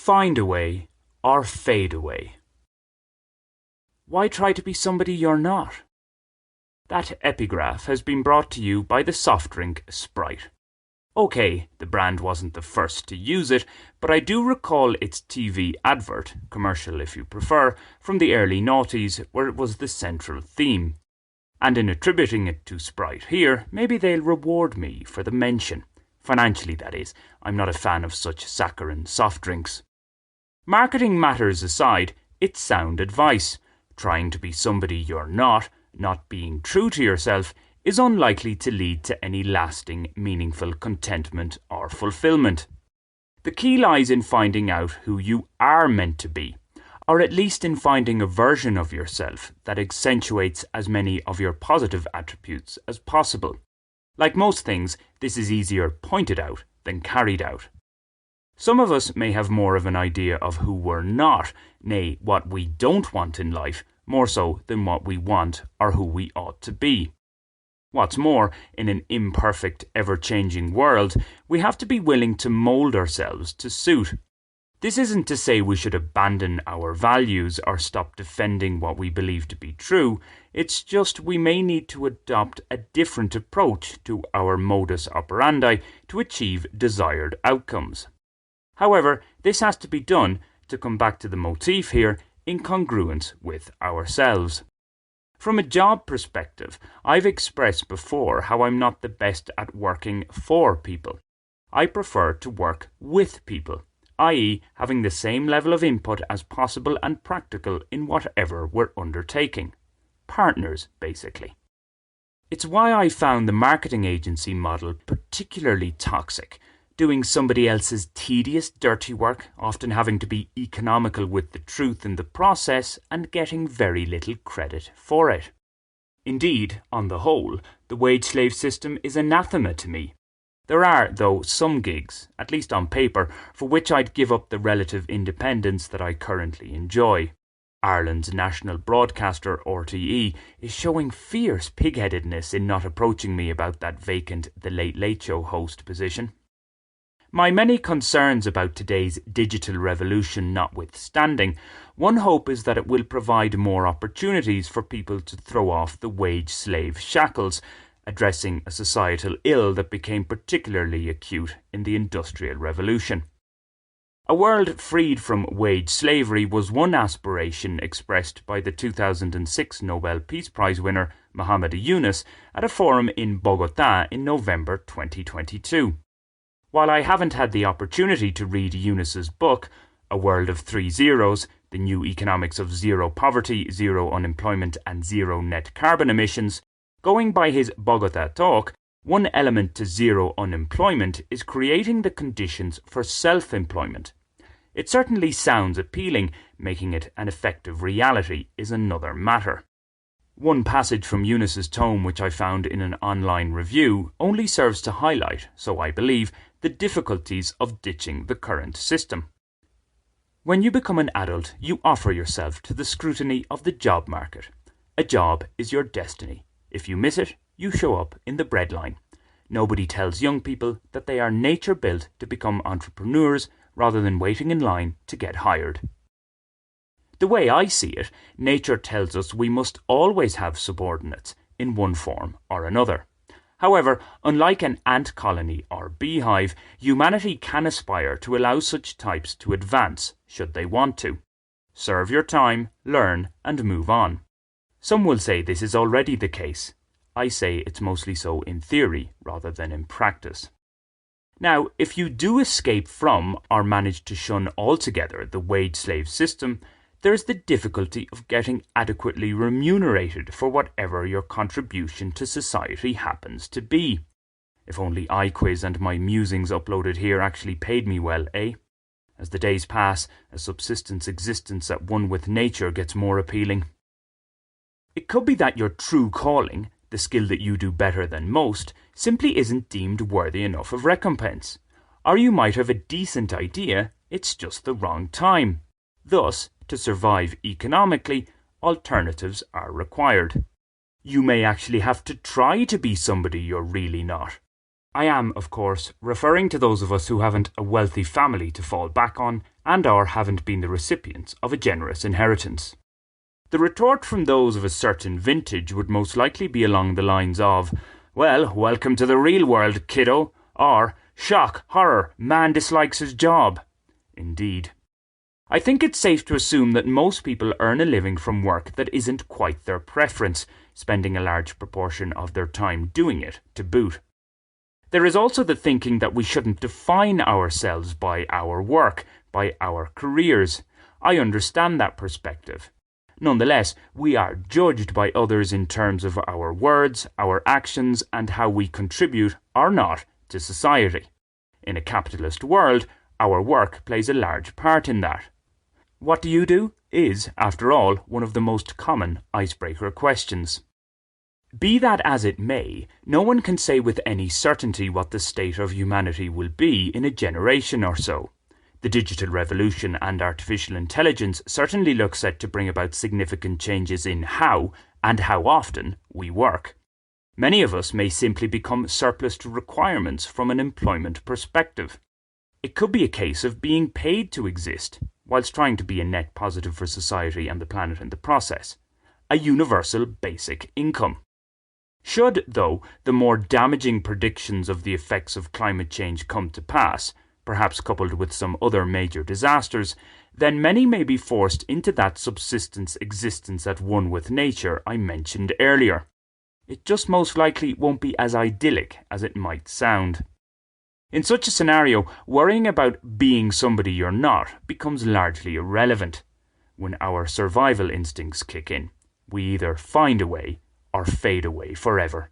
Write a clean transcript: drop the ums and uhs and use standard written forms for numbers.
find a way or fade away. Why try to be somebody you're not? That epigraph has been brought to you by the soft drink Sprite. Okay, the brand wasn't the first to use it, but I do recall its TV advert, commercial if you prefer, from the early noughties where it was the central theme. And in attributing it to Sprite here, maybe they'll reward me for the mention. Financially, that is. I'm not a fan of such saccharine soft drinks. Marketing matters aside, it's sound advice. Trying to be somebody you're not being true to yourself, is unlikely to lead to any lasting, meaningful contentment or fulfillment. The key lies in finding out who you are meant to be, or at least in finding a version of yourself that accentuates as many of your positive attributes as possible. Like most things, this is easier pointed out than carried out. Some of us may have more of an idea of who we're not, nay, what we don't want in life, more so than what we want or who we ought to be. What's more, in an imperfect, ever-changing world, we have to be willing to mould ourselves to suit. This isn't to say we should abandon our values or stop defending what we believe to be true. It's just we may need to adopt a different approach to our modus operandi to achieve desired outcomes. However, this has to be done, to come back to the motif here, in congruence with ourselves. From a job perspective, I've expressed before how I'm not the best at working for people. I prefer to work with people, i.e. having the same level of input as possible and practical in whatever we're undertaking. Partners, basically. It's why I found the marketing agency model particularly toxic, doing somebody else's tedious, dirty work, often having to be economical with the truth in the process and getting very little credit for it. Indeed, on the whole, the wage slave system is anathema to me. There are, though, some gigs, at least on paper, for which I'd give up the relative independence that I currently enjoy. Ireland's national broadcaster, RTE, is showing fierce pig-headedness in not approaching me about that vacant The Late Late Show host position. My many concerns about today's digital revolution notwithstanding, one hope is that it will provide more opportunities for people to throw off the wage slave shackles, addressing a societal ill that became particularly acute in the Industrial Revolution. A world freed from wage slavery was one aspiration expressed by the 2006 Nobel Peace Prize winner Muhammad Yunus at a forum in Bogotá in November 2022. While I haven't had the opportunity to read Yunus's book, A World of Three Zeros, The New Economics of Zero Poverty, Zero Unemployment and Zero Net Carbon Emissions, going by his Bogotá talk, one element to zero unemployment is creating the conditions for self-employment. It certainly sounds appealing, making it an effective reality is another matter. One passage from Yunus's tome which I found in an online review only serves to highlight, so I believe, the difficulties of ditching the current system. When you become an adult, you offer yourself to the scrutiny of the job market. A job is your destiny. If you miss it, you show up in the breadline. Nobody tells young people that they are nature-built to become entrepreneurs rather than waiting in line to get hired. The way I see it, nature tells us we must always have subordinates in one form or another. However, unlike an ant colony or beehive, humanity can aspire to allow such types to advance, should they want to. Serve your time, learn, and move on. Some will say this is already the case. I say it's mostly so in theory rather than in practice. Now, if you do escape from or manage to shun altogether the wage slave system, there is the difficulty of getting adequately remunerated for whatever your contribution to society happens to be. If only iQuiz and my musings uploaded here actually paid me well, eh? As the days pass, a subsistence existence at one with nature gets more appealing. It could be that your true calling, the skill that you do better than most, simply isn't deemed worthy enough of recompense. Or you might have a decent idea, it's just the wrong time. Thus, to survive economically, alternatives are required. You may actually have to try to be somebody you're really not. I am, of course, referring to those of us who haven't a wealthy family to fall back on and/or haven't been the recipients of a generous inheritance. The retort from those of a certain vintage would most likely be along the lines of, "Well, welcome to the real world, kiddo," or "Shock, horror, man dislikes his job." Indeed. I think it's safe to assume that most people earn a living from work that isn't quite their preference, spending a large proportion of their time doing it, to boot. There is also the thinking that we shouldn't define ourselves by our work, by our careers. I understand that perspective. Nonetheless, we are judged by others in terms of our words, our actions, and how we contribute, or not, to society. In a capitalist world, our work plays a large part in that. What do you do? Is, after all, one of the most common icebreaker questions. Be that as it may, no one can say with any certainty what the state of humanity will be in a generation or so. The digital revolution and artificial intelligence certainly look set to bring about significant changes in how, and how often, we work. Many of us may simply become surplus to requirements from an employment perspective. It could be a case of being paid to exist, whilst trying to be a net positive for society and the planet in the process. A universal basic income. Should, though, the more damaging predictions of the effects of climate change come to pass, perhaps coupled with some other major disasters, then many may be forced into that subsistence existence at one with nature I mentioned earlier. It just most likely won't be as idyllic as it might sound. In such a scenario, worrying about being somebody you're not becomes largely irrelevant. When our survival instincts kick in, we either find a way or fade away forever.